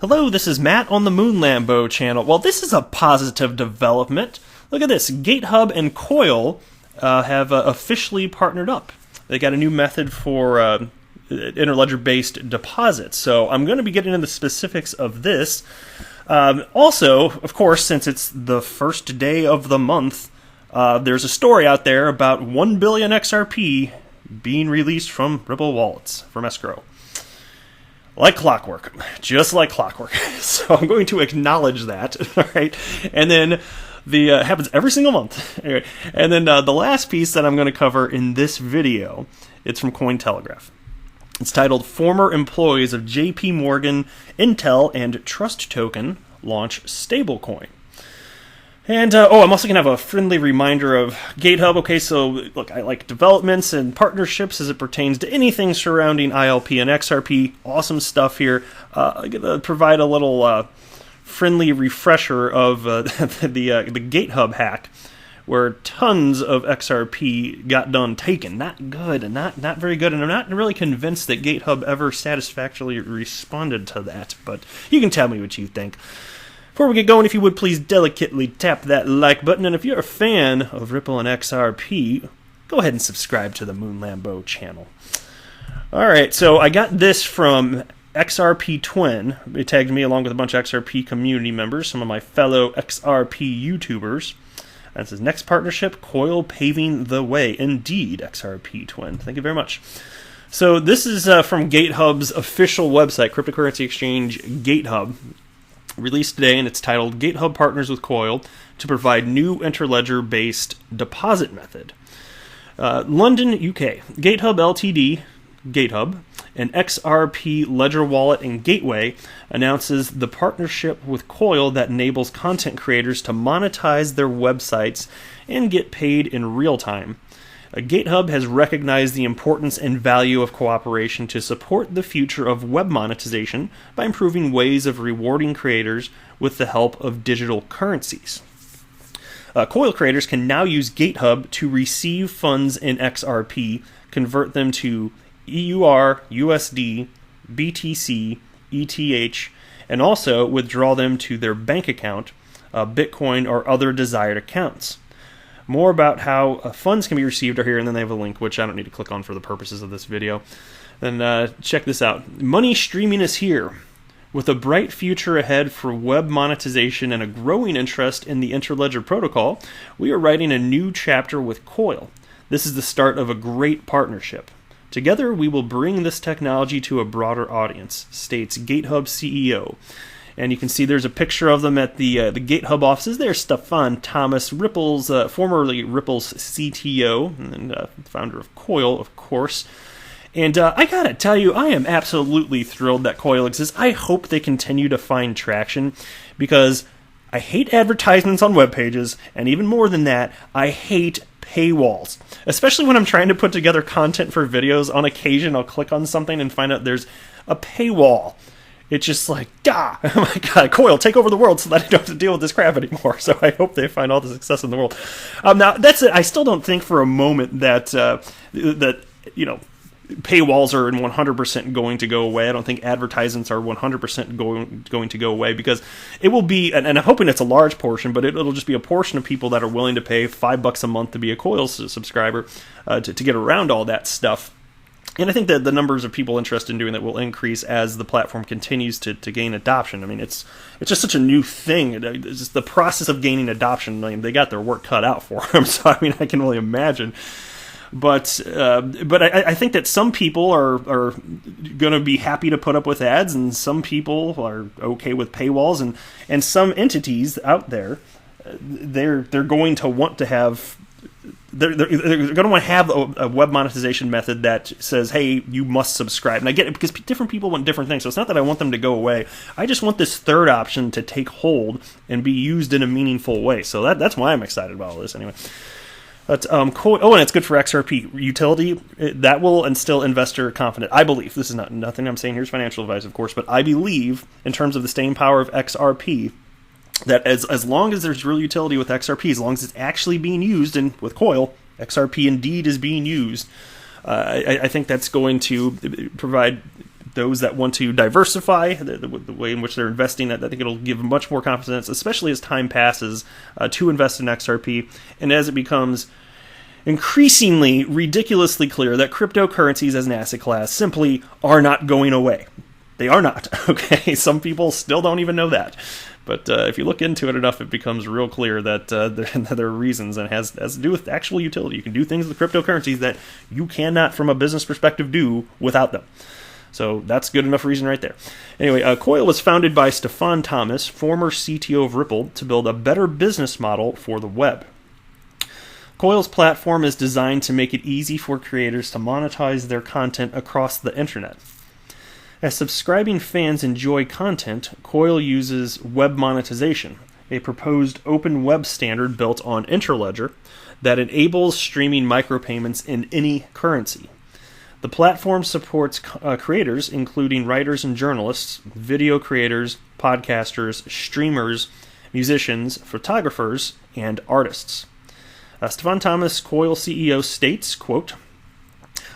Hello, this is Matt on the Moon Lambo channel. Well, this is a positive development. Look at this. GateHub and Coil have officially partnered up. They got a new method for interledger-based deposits. So I'm going to be getting into the specifics of this. Also, of course, since it's the first day of the month, there's a story out there about 1 billion XRP being released from Ripple wallets, from escrow. Like clockwork, just like clockwork. So I'm going to acknowledge that, all right? And then happens every single month. Anyway, and then the last piece that I'm going to cover in this video, it's from Cointelegraph. It's titled "Former Employees of JP Morgan, Intel, and Trust Token Launch Stablecoin." And, I'm also going to have a friendly reminder of GateHub. Okay, so, look, I like developments and partnerships as it pertains to anything surrounding ILP and XRP. Awesome stuff here. I'm going to provide a little friendly refresher of the GateHub hack, where tons of XRP got done taken. Not good, not very good, and I'm not really convinced that GateHub ever satisfactorily responded to that, but you can tell me what you think. Before we get going, if you would please delicately tap that like button, and if you're a fan of Ripple and XRP, go ahead and subscribe to the Moon Lambo channel. Alright, so I got this from XRP Twin. They tagged me along with a bunch of XRP community members, some of my fellow XRP YouTubers. And it says, next partnership, Coil paving the way. Indeed, XRP Twin. Thank you very much. So this is from GateHub's official website, cryptocurrency exchange GateHub. Released today, and it's titled GateHub Partners with Coil to provide new interledger-based deposit method. London, UK. GateHub Ltd, GateHub, an XRP ledger wallet and gateway, announces the partnership with Coil that enables content creators to monetize their websites and get paid in real time. GateHub has recognized the importance and value of cooperation to support the future of web monetization by improving ways of rewarding creators with the help of digital currencies. Coil creators can now use GateHub to receive funds in XRP, convert them to EUR, USD, BTC, ETH, and also withdraw them to their bank account, Bitcoin, or other desired accounts. More about how funds can be received are here, and then they have a link, which I don't need to click on for the purposes of this video. Then check this out. Money streaming is here. With a bright future ahead for web monetization and a growing interest in the Interledger protocol, we are writing a new chapter with Coil. This is the start of a great partnership. Together, we will bring this technology to a broader audience, states GateHub CEO. And you can see there's a picture of them at the GateHub offices. There's Stefan Thomas, Ripple's formerly Ripple's CTO and founder of Coil, of course. And I gotta tell you, I am absolutely thrilled that Coil exists. I hope they continue to find traction, because I hate advertisements on web pages, and even more than that, I hate paywalls. Especially when I'm trying to put together content for videos. On occasion, I'll click on something and find out there's a paywall. It's just like, oh my god, Coil, take over the world so that I don't have to deal with this crap anymore. So I hope they find all the success in the world. Now, that's it. I still don't think for a moment that, paywalls are 100% going to go away. I don't think advertisements are 100% going to go away, because it will be, and I'm hoping it's a large portion, but it'll just be a portion of people that are willing to pay $5 a month to be a Coil subscriber to get around all that stuff. And I think that the numbers of people interested in doing that will increase as the platform continues to gain adoption. I mean, it's just such a new thing. It's just the process of gaining adoption. I mean, they got their work cut out for them. So I mean, I can only imagine. But I think that some people are going to be happy to put up with ads, and some people are okay with paywalls, and some entities out there, they're going to want to have. They're going to want to have a web monetization method that says, hey, you must subscribe. And I get it, because different people want different things. So it's not that I want them to go away. I just want this third option to take hold and be used in a meaningful way. So that's why I'm excited about all this anyway. But Coil, and it's good for XRP utility. That will instill investor confidence. I believe, this is nothing I'm saying here is financial advice, of course, but I believe in terms of the staying power of XRP, that as long as there's real utility with XRP, as long as it's actually being used, and with Coil, XRP indeed is being used, I think that's going to provide those that want to diversify the way in which they're investing. I think it'll give much more confidence, especially as time passes, to invest in XRP, and as it becomes increasingly ridiculously clear that cryptocurrencies as an asset class simply are not going away. They are not, okay? Some people still don't even know that. But if you look into it enough, it becomes real clear that there are reasons, and it has to do with actual utility. You can do things with cryptocurrencies that you cannot, from a business perspective, do without them. So that's good enough reason right there. Anyway, Coil was founded by Stefan Thomas, former CTO of Ripple, to build a better business model for the web. Coil's platform is designed to make it easy for creators to monetize their content across the internet. As subscribing fans enjoy content, Coil uses web monetization, a proposed open web standard built on Interledger that enables streaming micropayments in any currency. The platform supports creators, including writers and journalists, video creators, podcasters, streamers, musicians, photographers, and artists. Stefan Thomas, Coil CEO, states, quote,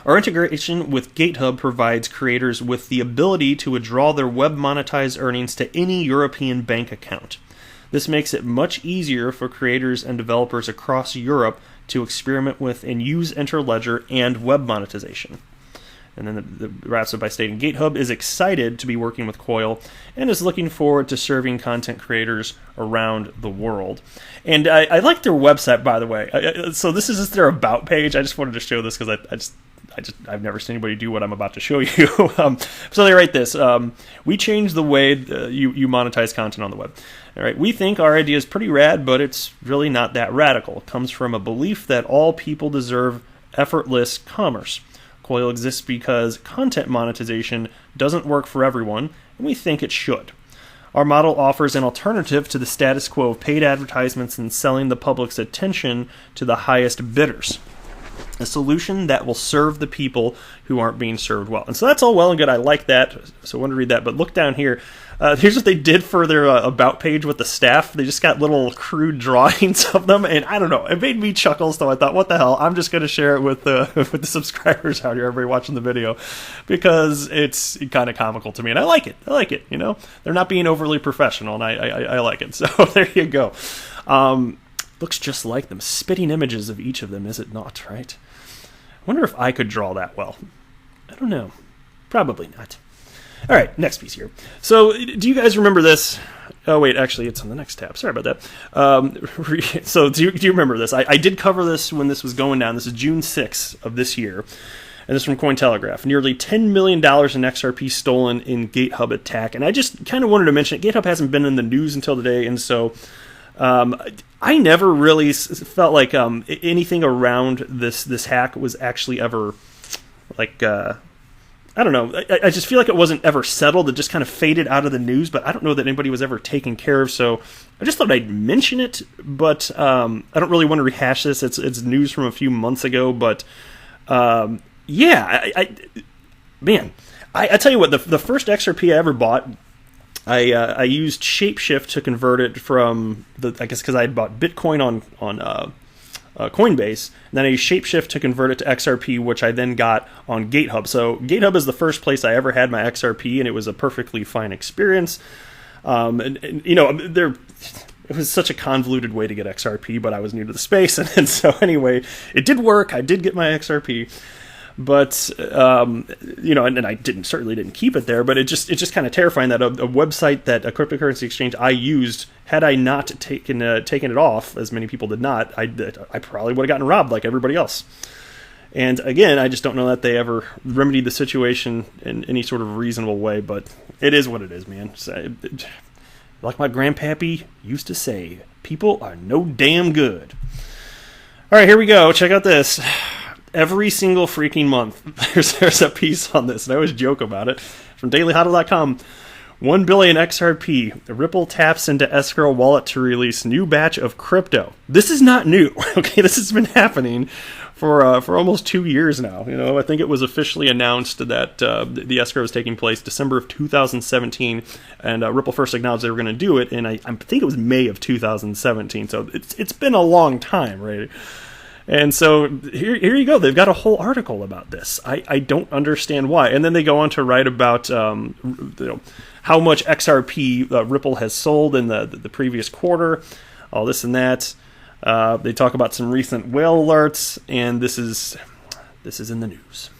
"Our integration with GateHub provides creators with the ability to withdraw their web monetized earnings to any European bank account. This makes it much easier for creators and developers across Europe to experiment with and use Interledger and web monetization." And then the wraps up by stating, GateHub is excited to be working with Coil and is looking forward to serving content creators around the world. And I like their website, by the way. So this is just their about page. I just wanted to show this because I've never seen anybody do what I'm about to show you. So they write this: we change the way you monetize content on the web. All right, we think our idea is pretty rad, but it's really not that radical. It comes from a belief that all people deserve effortless commerce. Coil exists because content monetization doesn't work for everyone, and we think it should. Our model offers an alternative to the status quo of paid advertisements and selling the public's attention to the highest bidders. A solution that will serve the people who aren't being served well. And so that's all well and good. I like that, so I want to read that. But look down here. Here's what they did for their about page with the staff. They just got little crude drawings of them, and I don't know. It made me chuckle, so I thought, what the hell? I'm just going to share it with the subscribers out here, everybody watching the video, because it's kind of comical to me, and I like it. You know, they're not being overly professional, and I like it. So there you go. Looks just like them. Spitting images of each of them, is it not, right? I wonder if I could draw that well. I don't know. Probably not. All right, next piece here. So, do you guys remember this? Oh, wait, actually, it's on the next tab. Sorry about that. So, do you remember this? I did cover this when this was going down. This is June 6th of this year. And this is from Cointelegraph. Nearly $10 million in XRP stolen in GateHub attack. And I just kind of wanted to mention it. GateHub hasn't been in the news until today, and so I never really felt like anything around this hack was actually ever, like, I don't know. I just feel like it wasn't ever settled. It just kind of faded out of the news, but I don't know that anybody was ever taken care of, so I just thought I'd mention it, but I don't really want to rehash this. It's news from a few months ago, but yeah, I tell you what, the first XRP I ever bought, I used Shapeshift to convert it from I guess because I had bought Bitcoin on Coinbase, and then I used Shapeshift to convert it to XRP, which I then got on GateHub. So GateHub is the first place I ever had my XRP, and it was a perfectly fine experience. And you know, it was such a convoluted way to get XRP, but I was new to the space, and so anyway, it did work. I did get my XRP. But you know, and I certainly didn't keep it there. But it's just kind of terrifying that a website, that a cryptocurrency exchange I used, had I not taken it off, as many people did not, I probably would have gotten robbed like everybody else. And again, I just don't know that they ever remedied the situation in any sort of reasonable way. But it is what it is, man. So, like my grandpappy used to say, people are no damn good. All right, here we go. Check out this. Every single freaking month, there's a piece on this, and I always joke about it, from dailyhodl.com. 1 billion XRP. Ripple taps into escrow wallet to release new batch of crypto. This is not new, okay? This has been happening for almost 2 years now. You know, I think it was officially announced that the escrow was taking place December of 2017, and Ripple first acknowledged they were going to do it, and I think it was May of 2017. So it's been a long time, right? And so here you go. They've got a whole article about this. I don't understand why. And then they go on to write about how much XRP Ripple has sold in the previous quarter, all this and that. They talk about some recent whale alerts, and this is in the news.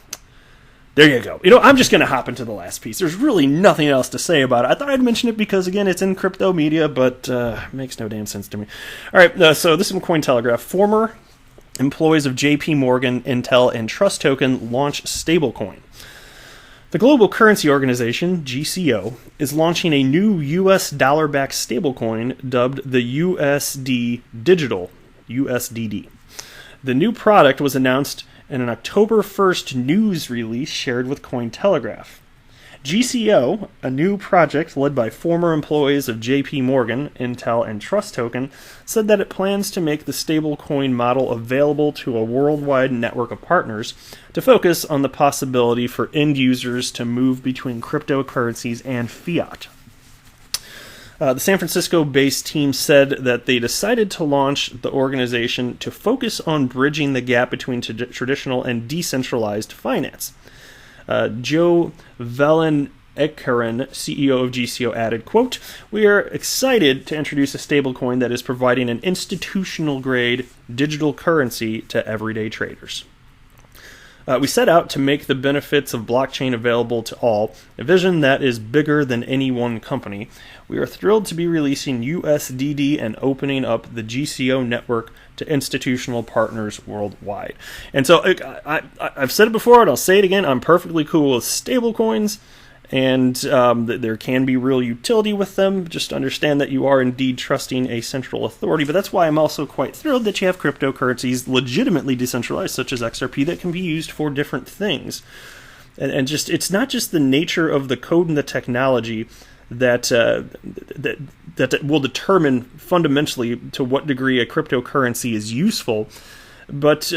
There you go. I'm just going to hop into the last piece. There's really nothing else to say about it. I thought I'd mention it because, again, it's in crypto media, but it makes no damn sense to me. All right, so this is from Cointelegraph. Former employees of JP Morgan, Intel, and Trust Token launch stablecoin. The global currency organization, GCO, is launching a new U.S. dollar-backed stablecoin dubbed the USD Digital, USDD. The new product was announced in an October 1st news release shared with Cointelegraph. GCO, a new project led by former employees of JP Morgan, Intel, and Trust Token, said that it plans to make the stablecoin model available to a worldwide network of partners to focus on the possibility for end users to move between cryptocurrencies and fiat. The San Francisco-based team said that they decided to launch the organization to focus on bridging the gap between traditional and decentralized finance. Joe Velen Ekeren, CEO of GCO, added, quote, "We are excited to introduce a stablecoin that is providing an institutional-grade digital currency to everyday traders. We set out to make the benefits of blockchain available to all, a vision that is bigger than any one company. We are thrilled to be releasing USDD and opening up the GCO network to institutional partners worldwide." And so I've said it before, and I'll say it again, I'm perfectly cool with stablecoins, and there can be real utility with them. Just understand that you are indeed trusting a central authority, but that's why I'm also quite thrilled that you have cryptocurrencies legitimately decentralized, such as XRP, that can be used for different things. And just it's not just the nature of the code and the technology that will determine fundamentally to what degree a cryptocurrency is useful. But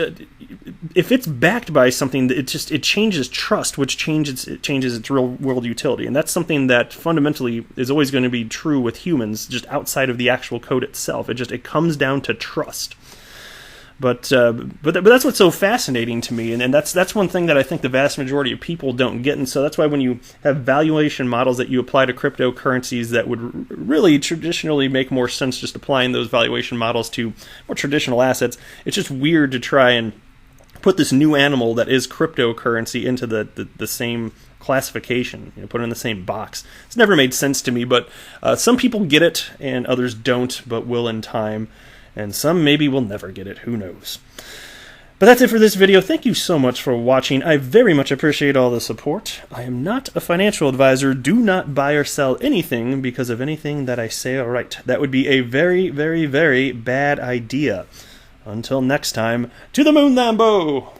if it's backed by something, it changes trust, which changes its real world utility, and that's something that fundamentally is always going to be true with humans, just outside of the actual code itself. It comes down to trust. But that's what's so fascinating to me, and that's one thing that I think the vast majority of people don't get, and so that's why when you have valuation models that you apply to cryptocurrencies that would really traditionally make more sense just applying those valuation models to more traditional assets, it's just weird to try and put this new animal that is cryptocurrency into the same classification, put it in the same box. It's never made sense to me, but some people get it and others don't, but will in time. And some maybe will never get it, who knows. But that's it for this video. Thank you so much for watching. I very much appreciate all the support. I am not a financial advisor. Do not buy or sell anything because of anything that I say or write. That would be a very, very, very bad idea. Until next time, to the moon, Lambo!